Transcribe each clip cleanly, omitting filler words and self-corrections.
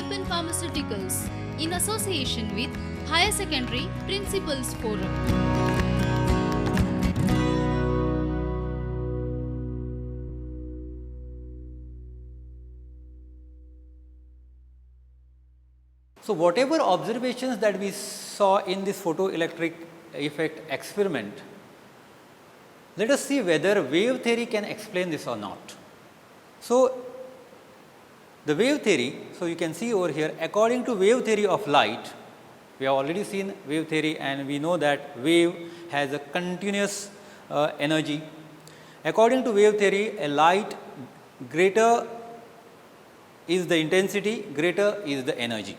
Yapan Pharmaceuticals in association with Higher Secondary Principals Forum. So, whatever observations that we saw in this photoelectric effect experiment, let us see whether wave theory can explain this or not. So, the wave theory, so you can see over here, according to wave theory of light, we have already seen wave theory and we know that wave has a continuous energy. According to wave theory, a light greater is the intensity, greater is the energy.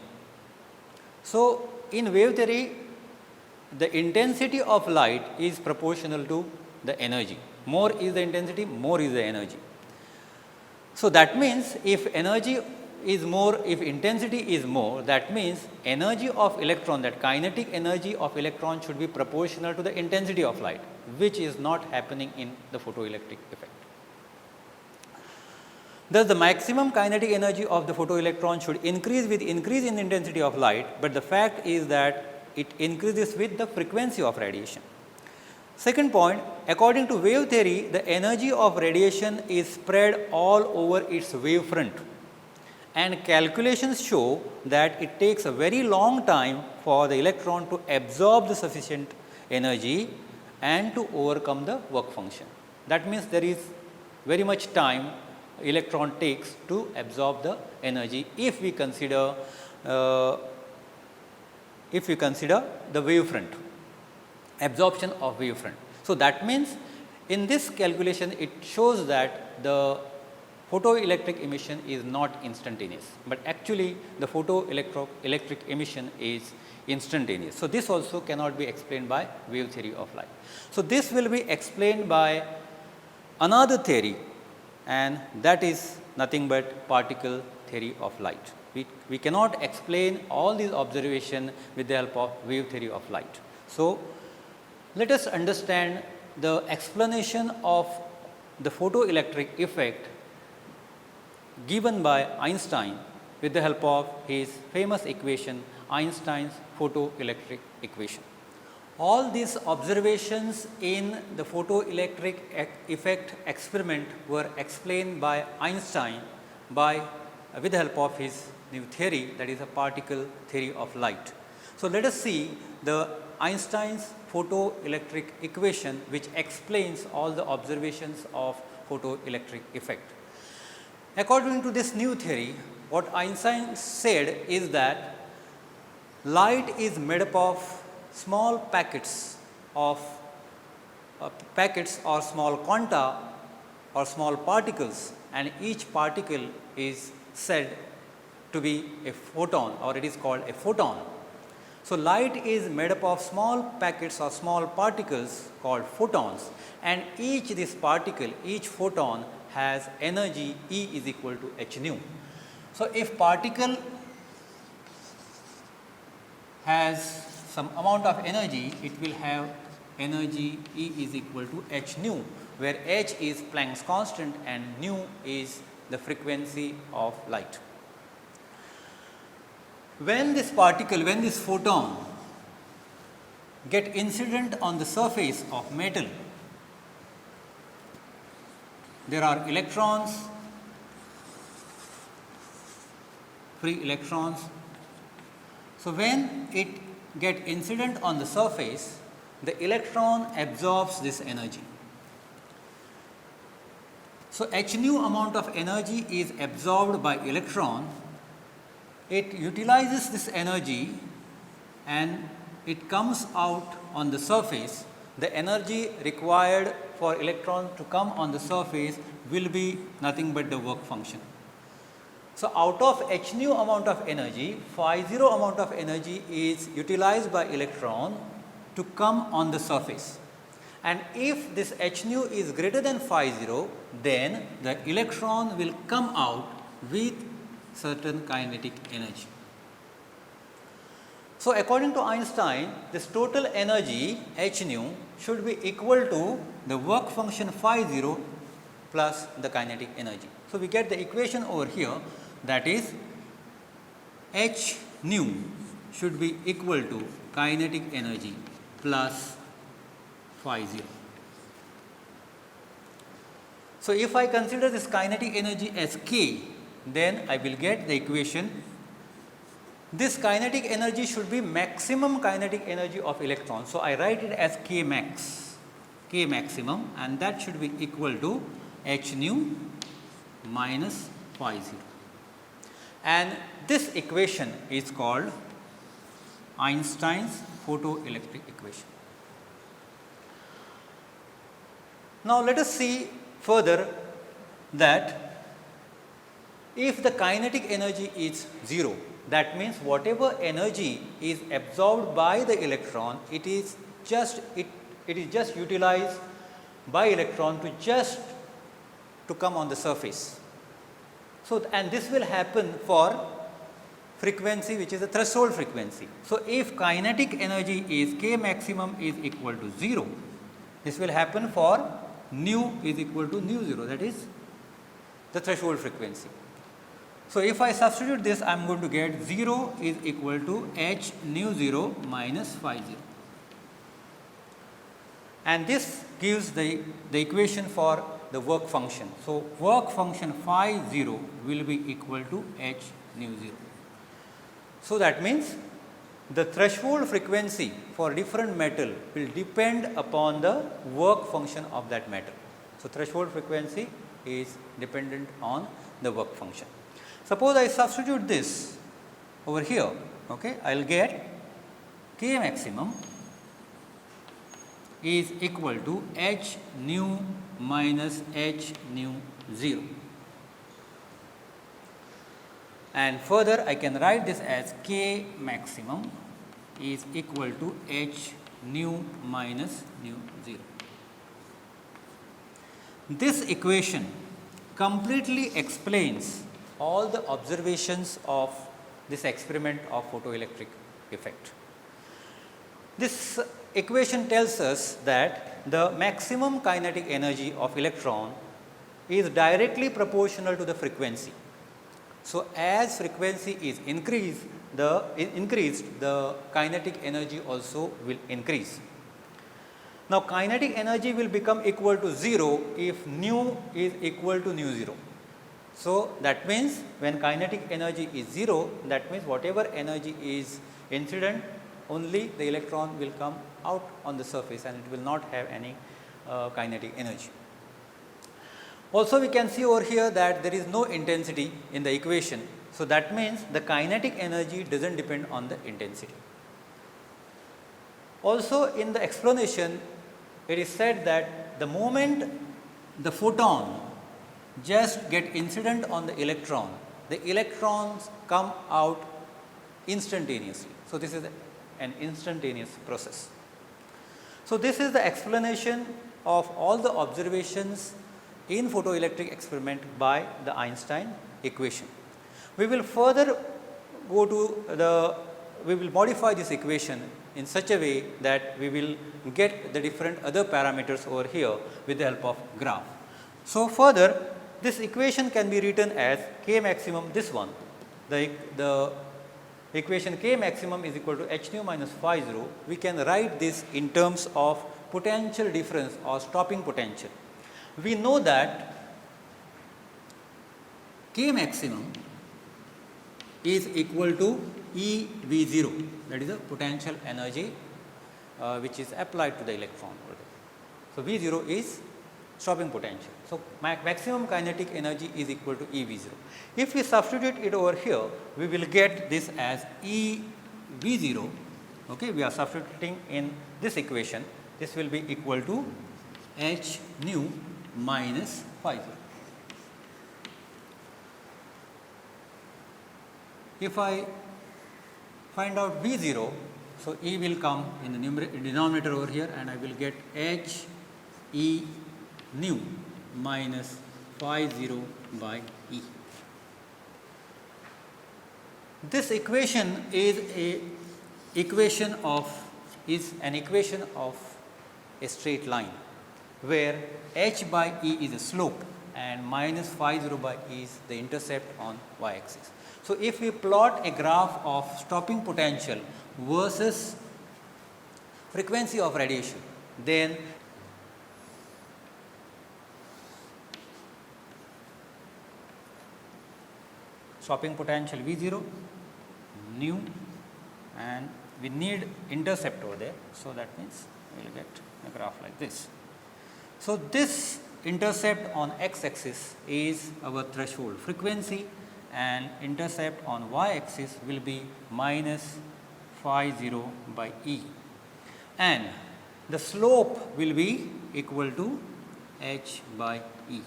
So, in wave theory, the intensity of light is proportional to the energy. More is the intensity, more is the energy. So, that means if energy is more, if intensity is more, that means energy of electron, that kinetic energy of electron should be proportional to the intensity of light, which is not happening in the photoelectric effect. Thus, the maximum kinetic energy of the photoelectron should increase with increase in the intensity of light, but the fact is that it increases with the frequency of radiation. Second point, according to wave theory, the energy of radiation is spread all over its wave front, and calculations show that it takes a very long time for the electron to absorb the sufficient energy and to overcome the work function. That means there is very much time electron takes to absorb the energy if we consider the wave front, absorption of wave front. So, that means in this calculation it shows that the photoelectric emission is not instantaneous, but actually the photoelectric emission is instantaneous. So, this also cannot be explained by wave theory of light. So, this will be explained by another theory, and that is nothing but particle theory of light. We cannot explain all these observations with the help of wave theory of light. So, let us understand the explanation of the photoelectric effect given by Einstein with the help of his famous equation, Einstein's photoelectric equation. All these observations in the photoelectric effect experiment were explained by Einstein with the help of his new theory, that is a particle theory of light. So, let us see the Einstein's photoelectric equation, which explains all the observations of photoelectric effect. According to this new theory, what Einstein said is that light is made up of small packets or small quanta or small particles, and each particle is said to be a photon, or it is called a photon. So, light is made up of small packets or small particles called photons, and each photon has energy E is equal to h nu. So, if particle has some amount of energy, it will have energy E is equal to h nu, where h is Planck's constant and nu is the frequency of light. When this photon get incident on the surface of metal, there are electrons, free electrons. So, when it get incident on the surface, the electron absorbs this energy. So, h nu amount of energy is absorbed by electron. It utilizes this energy and it comes out on the surface. The energy required for electron to come on the surface will be nothing but the work function. So, out of h nu amount of energy, phi 0 amount of energy is utilized by electron to come on the surface, and if this h nu is greater than phi 0, then the electron will come out with certain kinetic energy. So, according to Einstein, this total energy h nu should be equal to the work function phi 0 plus the kinetic energy. So, we get the equation over here, that is H nu should be equal to kinetic energy plus phi 0. So, if I consider this kinetic energy as k, then I will get the equation. This kinetic energy should be maximum kinetic energy of electron. So, I write it as k max, k maximum, and that should be equal to h nu minus phi 0. And this equation is called Einstein's photoelectric equation. Now, let us see further that if the kinetic energy is 0, that means whatever energy is absorbed by the electron, it is just utilized by electron to come on the surface. So, and this will happen for frequency which is a threshold frequency. So, if kinetic energy is k maximum is equal to 0, this will happen for nu is equal to nu 0, that is the threshold frequency. So, if I substitute this, I am going to get 0 is equal to h nu 0 minus phi 0, and this gives the equation for the work function. So, work function phi 0 will be equal to h nu 0. So, that means the threshold frequency for different metal will depend upon the work function of that metal. So, threshold frequency is dependent on the work function. Suppose I substitute this over here, okay, I will get k maximum is equal to h nu minus h nu 0. And further I can write this as k maximum is equal to h nu minus nu 0. This equation completely explains all the observations of this experiment of photoelectric effect. This equation tells us that the maximum kinetic energy of electron is directly proportional to the frequency. So, as frequency is increased, the kinetic energy also will increase. Now, kinetic energy will become equal to 0 if nu is equal to nu 0. So, that means when kinetic energy is 0, that means whatever energy is incident, only the electron will come out on the surface and it will not have any kinetic energy. Also, we can see over here that there is no intensity in the equation. So, that means the kinetic energy does not depend on the intensity. Also, in the explanation, it is said that the moment the photon just get incident on the electrons come out instantaneously. So, this is an instantaneous process. So, this is the explanation of all the observations in photoelectric experiment by the Einstein equation. We will further we will modify this equation in such a way that we will get the different other parameters over here with the help of graph. So, further this equation can be written as k maximum, this one, the equation k maximum is equal to h nu minus phi 0. We can write this in terms of potential difference or stopping potential. We know that k maximum is equal to E V 0, that is the potential energy which is applied to the electron. So, V 0 is stopping potential. So, maximum kinetic energy is equal to E V 0. If we substitute it over here, we will get this as E V 0. Okay, we are substituting in this equation. This will be equal to h nu minus phi 0. If I find out V 0, so E will come in the denominator over here, and I will get h E nu minus phi 0 by E. This equation is an equation of a straight line, where h by E is a slope and minus phi 0 by E is the intercept on y axis. So, if we plot a graph of stopping potential versus frequency of radiation, then stopping potential V0, nu, and we need intercept over there. So, that means we will get a graph like this. So, this intercept on x axis is our threshold frequency, and intercept on y axis will be minus phi 0 by E, and the slope will be equal to h by E.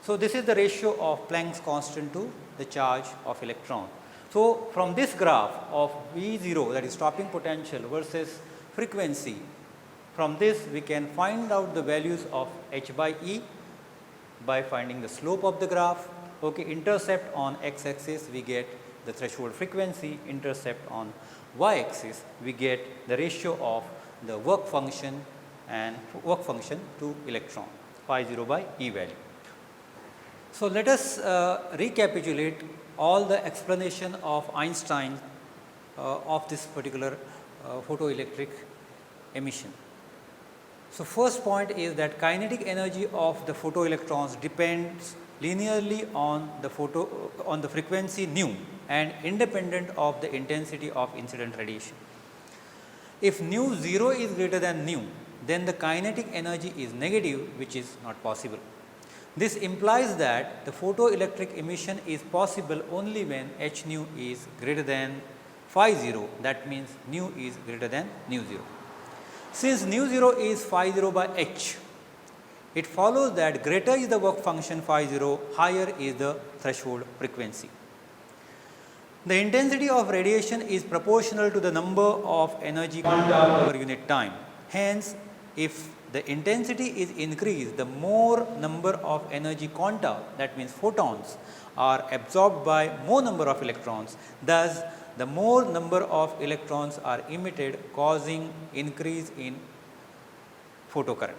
So, this is the ratio of Planck's constant to the charge of electron. So, from this graph of V0, that is stopping potential versus frequency, from this we can find out the values of h by E by finding the slope of the graph. Okay, intercept on x axis we get the threshold frequency, intercept on y axis we get the ratio of the work function and work function to electron, phi 0 by E value. So, let us recapitulate all the explanation of Einstein of this particular photoelectric emission. So, first point is that kinetic energy of the photoelectrons depends linearly on the frequency nu and independent of the intensity of incident radiation. If nu 0 is greater than nu, then the kinetic energy is negative, which is not possible. This implies that the photoelectric emission is possible only when h nu is greater than phi 0, that means nu is greater than nu 0. Since nu 0 is phi 0 by h, it follows that greater is the work function phi 0, higher is the threshold frequency. The intensity of radiation is proportional to the number of energy quanta per unit time. Hence, if the intensity is increased, the more number of energy quanta, that means photons, are absorbed by more number of electrons. Thus, the more number of electrons are emitted, causing increase in photocurrent.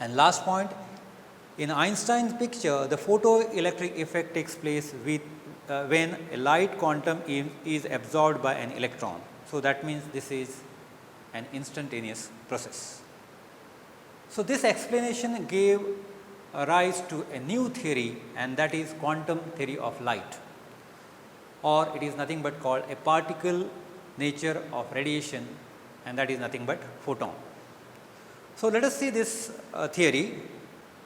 And last point, in Einstein's picture, the photoelectric effect takes place with when a light quantum is absorbed by an electron. So, that means this is an instantaneous process. So, this explanation gave rise to a new theory, and that is quantum theory of light, or it is nothing but called a particle nature of radiation, and that is nothing but photon. So, let us see this theory.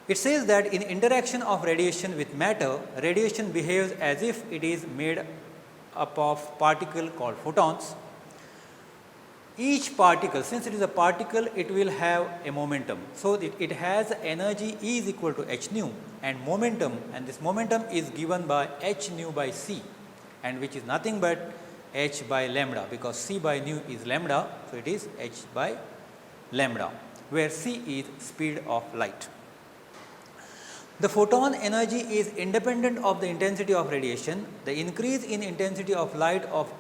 It says that in interaction of radiation with matter, radiation behaves as if it is made up of particle called photons. Each particle, since it is a particle, it will have a momentum. So, it has energy E is equal to h nu and momentum, and this momentum is given by h nu by c, and which is nothing but h by lambda, because c by nu is lambda. So, it is h by lambda, where c is speed of light. The photon energy is independent of the intensity of radiation. The increase in intensity of light of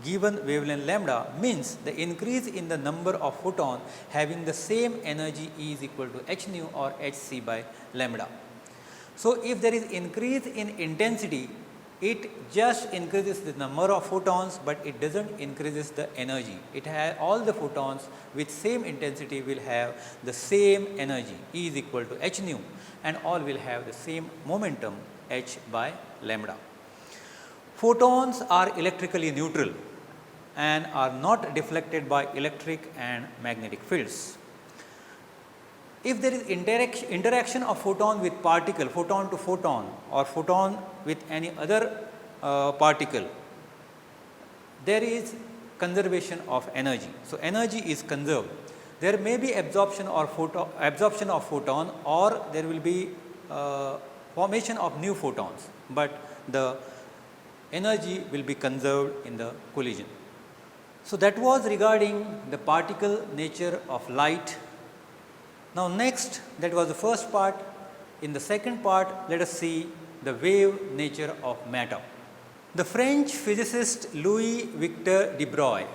given wavelength lambda means the increase in the number of photons having the same energy E is equal to h nu or h c by lambda. So, if there is increase in intensity, it just increases the number of photons, but it does not increases the energy. It has all the photons with same intensity will have the same energy E is equal to h nu, and all will have the same momentum h by lambda. Photons are electrically neutral and are not deflected by electric and magnetic fields. If there is interaction of photon with particle, photon to photon, or photon with any other particle, there is conservation of energy. So, energy is conserved. There may be absorption of photon, or there will be formation of new photons, but the energy will be conserved in the collision. So, that was regarding the particle nature of light. Now, next, that was the first part. In the second part, let us see the wave nature of matter. The French physicist Louis Victor de Broglie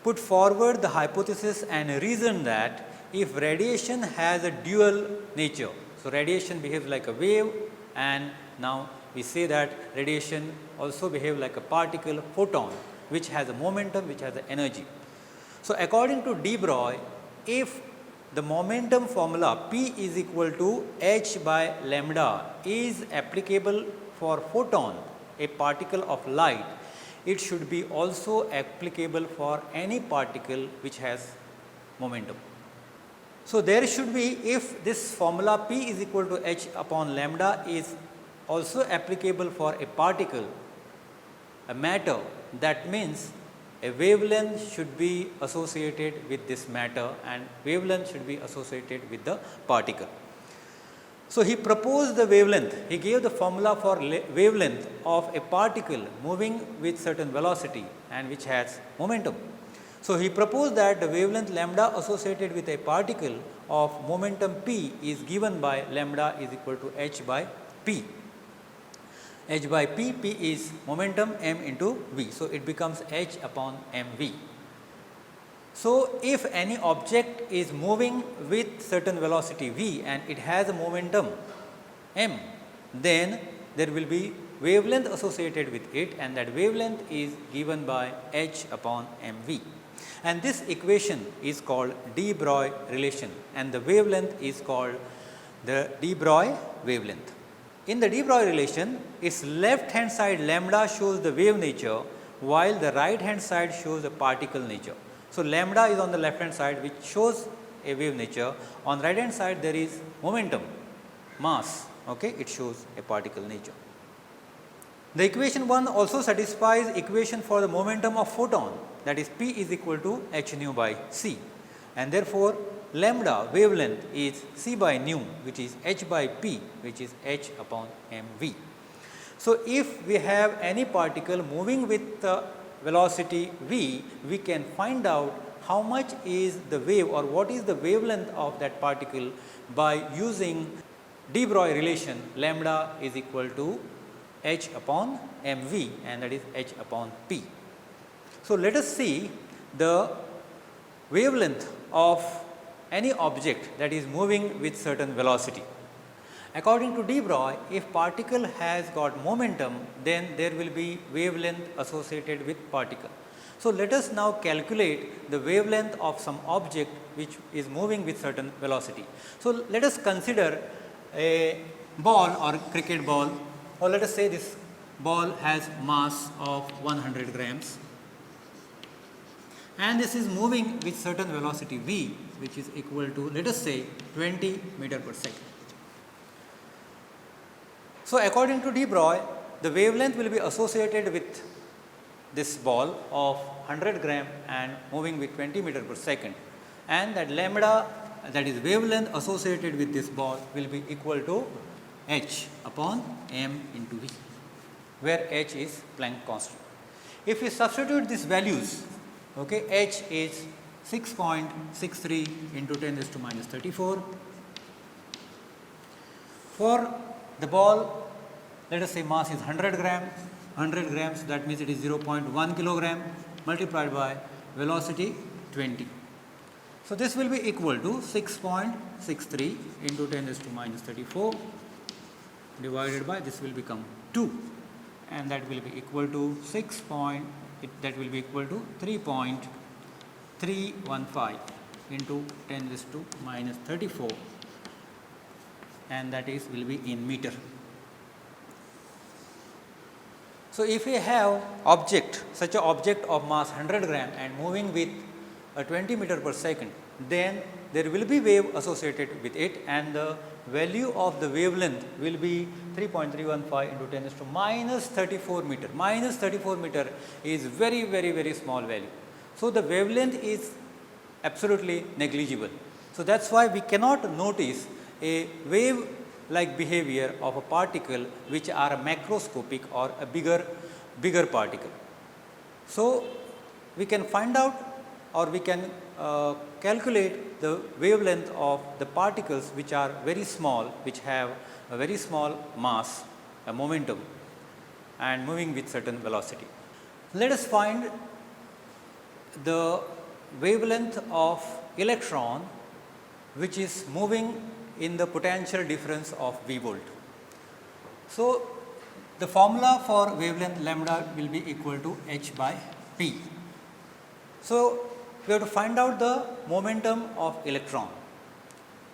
put forward the hypothesis and reasoned that if radiation has a dual nature, so radiation behaves like a wave and now we say that radiation also behave like a particle photon which has a momentum, which has an energy. So, according to de Broglie, if the momentum formula P is equal to h by lambda is applicable for photon, a particle of light, it should be also applicable for any particle which has momentum. So, there should be, if this formula P is equal to h upon lambda is also applicable for a particle, a matter, that means a wavelength should be associated with this matter and wavelength should be associated with the particle. So, he proposed the wavelength, he gave the formula for wavelength of a particle moving with certain velocity and which has momentum. So, he proposed that the wavelength lambda associated with a particle of momentum p is given by lambda is equal to h by p. H by p, p is momentum m into v. So, it becomes h upon mv. So, if any object is moving with certain velocity v and it has a momentum m, then there will be wavelength associated with it and that wavelength is given by h upon mv. And this equation is called de Broglie relation and the wavelength is called the de Broglie wavelength. In the de Broglie relation, its left hand side lambda shows the wave nature while the right hand side shows the particle nature. So, lambda is on the left hand side which shows a wave nature, on right hand side there is momentum, mass, okay, it shows a particle nature. The equation 1 also satisfies equation for the momentum of photon, that is P is equal to h nu by c, and therefore, lambda wavelength is c by nu which is h by p which is h upon mv. So, if we have any particle moving with velocity v, we can find out how much is the wave or what is the wavelength of that particle by using de Broglie relation lambda is equal to h upon mv and that is h upon p. So, let us see the wavelength of any object that is moving with certain velocity. According to de Broglie, if particle has got momentum, then there will be wavelength associated with particle. So, let us now calculate the wavelength of some object which is moving with certain velocity. So, let us consider a ball or cricket ball, or let us say this ball has mass of 100 grams and this is moving with certain velocity v which is equal to, let us say, 20 meter per second. So, according to de Broglie, the wavelength will be associated with this ball of 100 gram and moving with 20 meter per second, and that lambda, that is wavelength associated with this ball, will be equal to h upon m into v, where h is Planck constant. If we substitute these values, okay, h is 6.63 into 10 raised to minus 34. For the ball, let us say mass is 100 grams, that means it is 0.1 kilogram multiplied by velocity 20. So, this will be equal to 6.63 into 10 raised to minus 34 divided by, this will become 2 and that will be equal to 3.315 into 10 raised to minus 34 and that is will be in meter. So, if we have object, such a object of mass 100 gram and moving with a 20 meter per second, then there will be wave associated with it and the value of the wavelength will be 3.315 into 10 raised to minus 34 meter. Minus 34 meter is very small value. So, the wavelength is absolutely negligible. So, that is why we cannot notice a wave like behavior of a particle which are macroscopic or a bigger particle. So, we can find out or we can calculate the wavelength of the particles which are very small, which have a very small mass, a momentum and moving with certain velocity. Let us find the wavelength of electron which is moving in the potential difference of V volt. So, the formula for wavelength lambda will be equal to h by p. So, we have to find out the momentum of electron.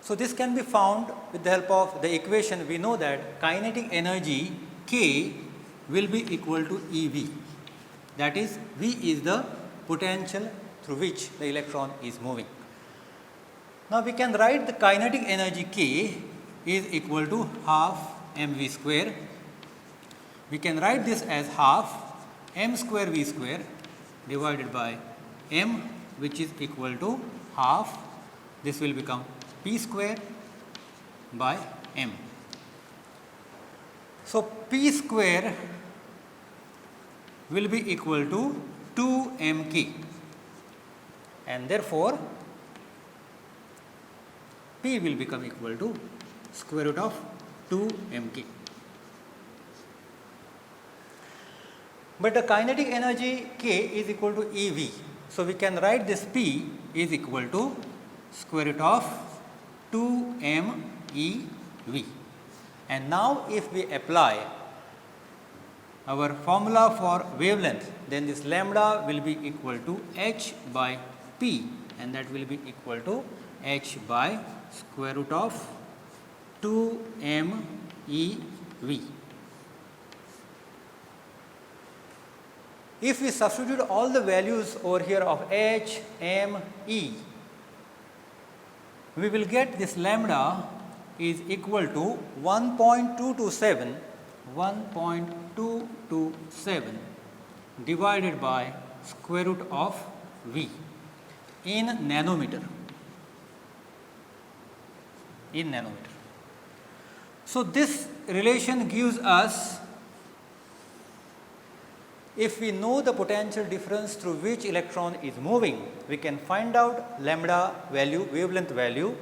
So, this can be found with the help of the equation. We know that kinetic energy K will be equal to EV, that is V is the potential through which the electron is moving. Now, we can write the kinetic energy K is equal to half mv square. We can write this as half m square v square divided by m, which is equal to half, this will become p square by m. So, p square will be equal to 2 mk, and therefore, p will become equal to square root of 2 mk. But the kinetic energy K is equal to EV. So, we can write this P is equal to square root of 2 MEV. And now, if we apply our formula for wavelength, then this lambda will be equal to h by P, and that will be equal to h by square root of 2 MEV. If we substitute all the values over here of h, m, e, we will get this lambda is equal to 1.227 divided by square root of v in nanometer. So, this relation gives us, if we know the potential difference through which electron is moving, we can find out lambda value, wavelength value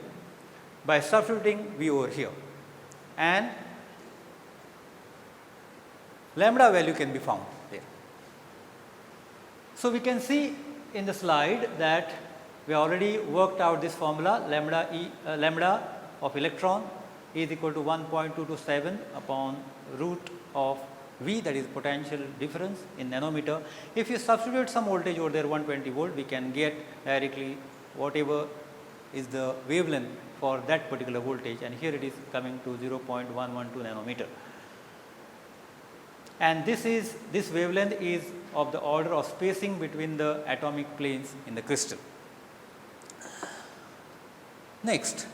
by substituting V over here, and lambda value can be found there. So, we can see in the slide that we already worked out this formula, lambda of electron is equal to 1.227 upon root of V, that is potential difference in nanometer. If you substitute some voltage over there 120 volt, we can get directly whatever is the wavelength for that particular voltage, and here it is coming to 0.112 nanometer. And this wavelength is of the order of spacing between the atomic planes in the crystal. Next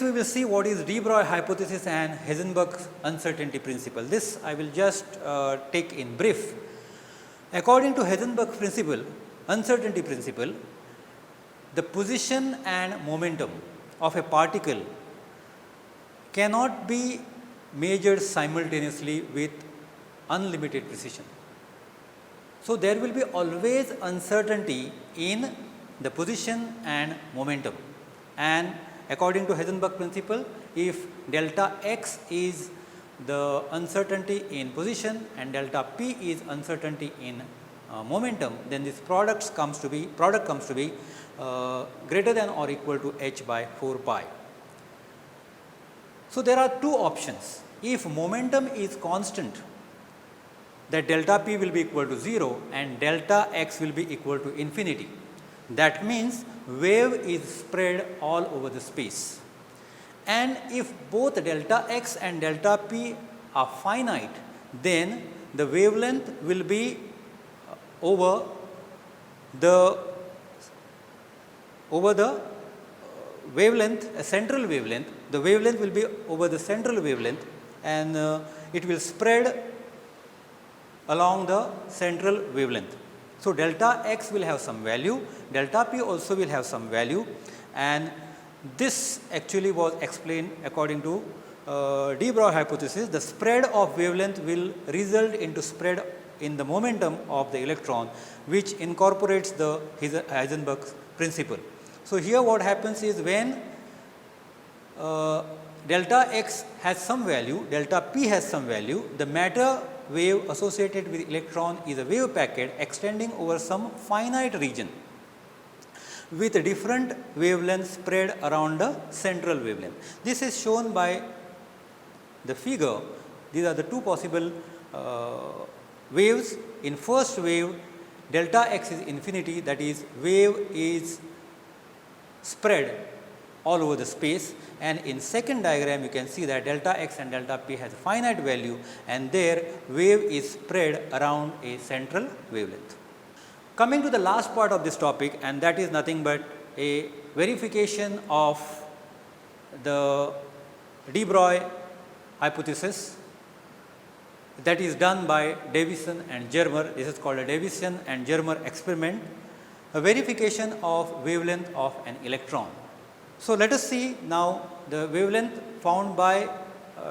we will see what is de Broglie hypothesis and Heisenberg's uncertainty principle. This I will just take in brief. According to Heisenberg's principle, uncertainty principle, the position and momentum of a particle cannot be measured simultaneously with unlimited precision. So, there will be always uncertainty in the position and momentum, and according to Heisenberg principle, if delta x is the uncertainty in position and delta p is uncertainty in momentum, then this product comes to be greater than or equal to h by 4 pi. So, there are two options. If momentum is constant, that delta p will be equal to 0 and delta x will be equal to infinity. That means wave is spread all over the space, and if both delta x and delta p are finite, then the wavelength will be over the wavelength, a central wavelength. The wavelength will be over the central wavelength, and it will spread along the central wavelength. So, delta x will have some value, delta p also will have some value, and this actually was explained according to de Broglie hypothesis. The spread of wavelength will result into spread in the momentum of the electron, which incorporates the Heisenberg's principle. So, here what happens is, when delta x has some value, delta p has some value, the matter wave associated with electron is a wave packet extending over some finite region with different wavelengths spread around the central wavelength. This is shown by the figure These are the two possible waves. In first wave, delta x is infinity, that is wave is spread all over the space, and in second diagram you can see that delta x and delta p has a finite value, and there wave is spread around a central wavelength. Coming to the last part of this topic, and that is nothing but a verification of the de Broglie hypothesis that is done by Davison and Germer. This is called a Davison and Germer experiment, a verification of wavelength of an electron. So, let us see now the wavelength found by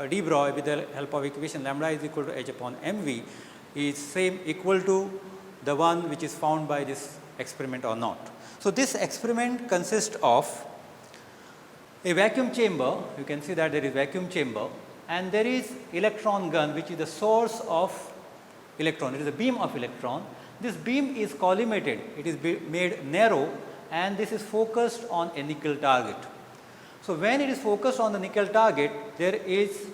de Broglie with the help of equation lambda is equal to h upon mv is same equal to the one which is found by this experiment or not. So, this experiment consists of a vacuum chamber. You can see that there is vacuum chamber, and there is electron gun which is the source of electron. It is a beam of electron. This beam is collimated, it is made narrow, and this is focused on a nickel target. So, when it is focused on the nickel target, there is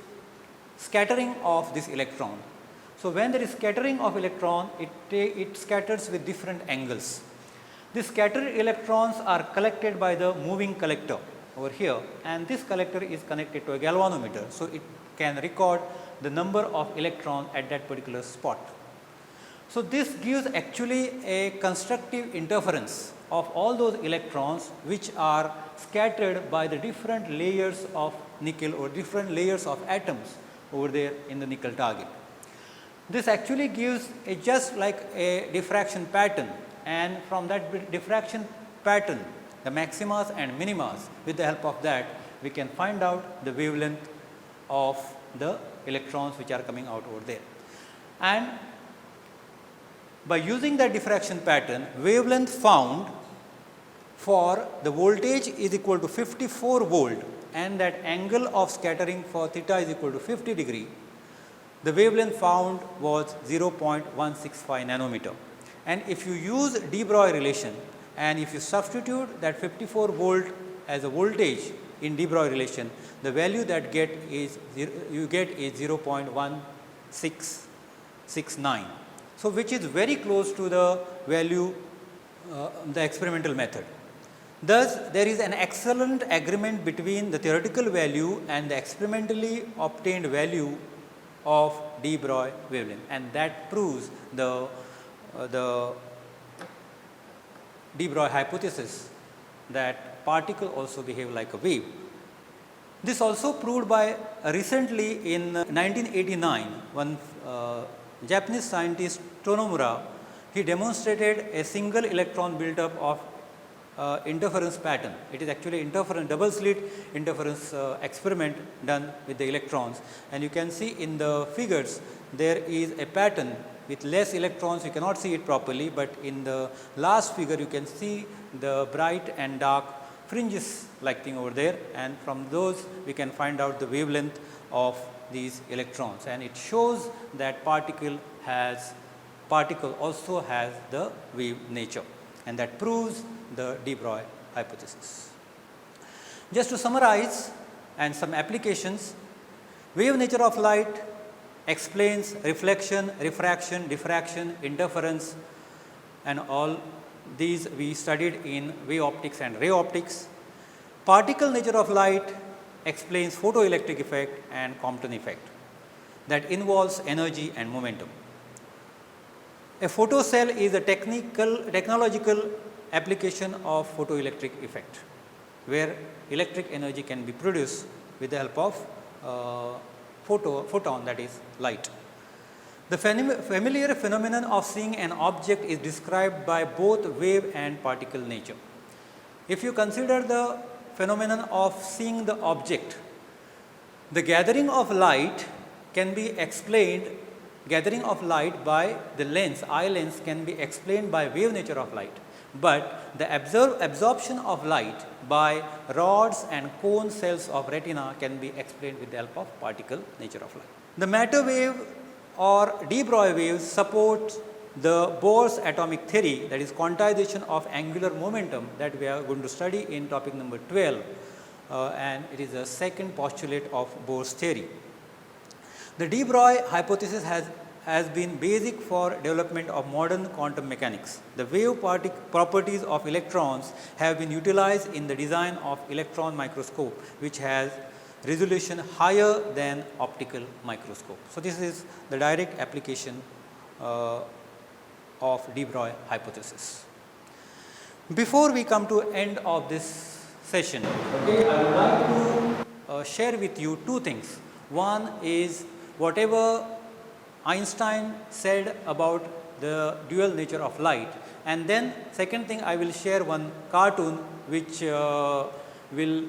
scattering of this electron. So, when there is scattering of electron, it scatters with different angles. These scattered electrons are collected by the moving collector over here, and this collector is connected to a galvanometer. So, it can record the number of electrons at that particular spot. So, this gives actually a constructive interference of all those electrons which are scattered by the different layers of nickel or different layers of atoms over there in the nickel target. This actually gives a just like a diffraction pattern, and from that diffraction pattern, the maximas and minimas, with the help of that we can find out the wavelength of the electrons which are coming out over there. And by using that diffraction pattern, wavelength found for the voltage is equal to 54 volt and that angle of scattering for theta is equal to 50 degree, the wavelength found was 0.165 nanometer. And if you use de Broglie relation and if you substitute that 54 volt as a voltage in de Broglie relation, the value that you get is 0.1669. So, which is very close to the value the experimental method. Thus, there is an excellent agreement between the theoretical value and the experimentally obtained value of de Broglie wavelength, and that proves the de Broglie hypothesis that particle also behave like a wave. This also proved by recently in 1989, one Japanese scientist Tonomura, he demonstrated a single electron built up of interference pattern. It is actually interference, double slit interference experiment done with the electrons, and you can see in the figures there is a pattern with less electrons. You cannot see it properly, but in the last figure you can see the bright and dark fringes like thing over there, and from those we can find out the wavelength of these electrons, and it shows that particle also has the wave nature, and that proves the de Broglie hypothesis. Just to summarize and some applications, wave nature of light explains reflection, refraction, diffraction, interference, and all these we studied in wave optics and ray optics. Particle nature of light explains photoelectric effect and Compton effect that involves energy and momentum. A photocell is a technological application of photoelectric effect, where electric energy can be produced with the help of photon, that is light. The familiar phenomenon of seeing an object is described by both wave and particle nature. If you consider the phenomenon of seeing the object, the gathering of light can be explained, gathering of light by the lens, eye lens can be explained by wave nature of light, but the absorption of light by rods and cone cells of retina can be explained with the help of particle nature of light. The matter wave or de Broglie waves support the Bohr's atomic theory, that is quantization of angular momentum, that we are going to study in topic number 12, and it is the second postulate of Bohr's theory. The de Broglie hypothesis has been basic for development of modern quantum mechanics. The wave properties of electrons have been utilized in the design of electron microscope, which has resolution higher than optical microscope. So, this is the direct application of de Broglie hypothesis. Before we come to end of this session, okay, I would like to share with you two things. One is whatever Einstein said about the dual nature of light, and then second thing, I will share one cartoon which will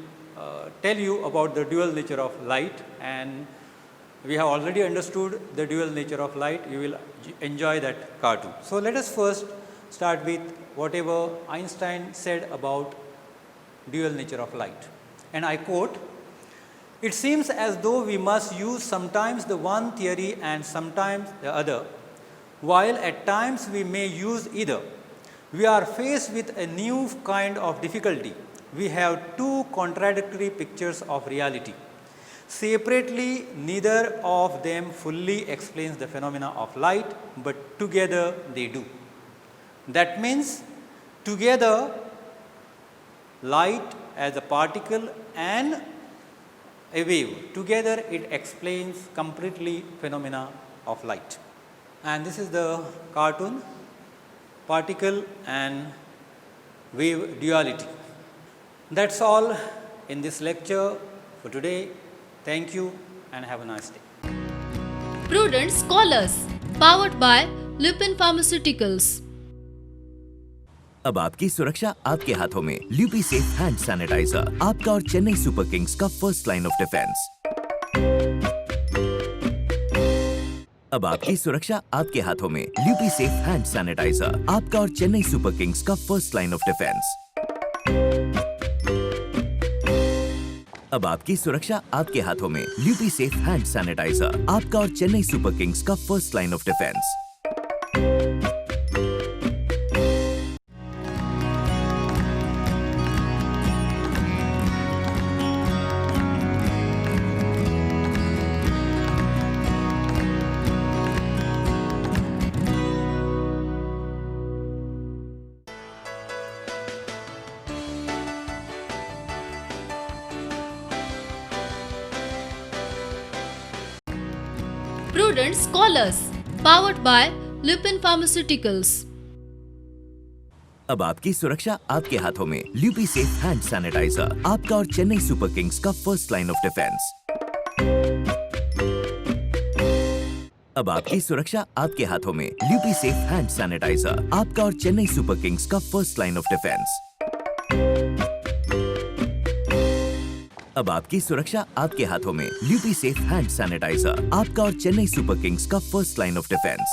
tell you about the dual nature of light, and we have already understood the dual nature of light. You will enjoy that cartoon. So, let us first start with whatever Einstein said about dual nature of light, and I quote, "It seems as though we must use sometimes the one theory and sometimes the other, while at times we may use either. We are faced with a new kind of difficulty. We have two contradictory pictures of reality. Separately, neither of them fully explains the phenomena of light, but together they do." That means, together light as a particle and a wave, together it explains completely phenomena of light. And this is the cartoon, particle and wave duality. That's all in this lecture for today. Thank you and have a nice day. Prudent Scholars, powered by Lupin Pharmaceuticals. अब आपकी सुरक्षा आपके हाथों में। ल्यूपी safe hand sanitiser, आपका और Chennai super Kings का first line of defence. अब आपकी सुरक्षा आपके हाथों में। ल्यूपी सेफ हैंड सैनिटाइजर, आपका और चेन्नई सुपर किंग्स का फर्स्ट लाइन ऑफ डिफेंस। अब आपकी सुरक्षा आपके हाथों में। ल्यूपी सेफ हैंड सैनिटाइजर, आपका और चेन्नई सुपर किंग्स का first line of defence. Prudent Scholars, powered by Lupin Pharmaceuticals. अब आपकी सुरक्षा आपके हाथों में। ल्यूपी सेफ हैंड सैनिटाइजर, आपका और चेन्नई सुपर किंग्स का फर्स्ट लाइन ऑफ डिफेंस। अब आपकी सुरक्षा आपके हाथों में। ल्यूपी सेफ हैंड सैनिटाइजर, आपका और चेन्नई सुपर किंग्स का फर्स्ट लाइन ऑफ डिफेंस। अब आपकी सुरक्षा आपके हाथों में। ल्यूपी सेफ हैंड सैनिटाइजर, आपका और चेन्नई सुपर किंग्स का फर्स्ट लाइन ऑफ डिफेंस।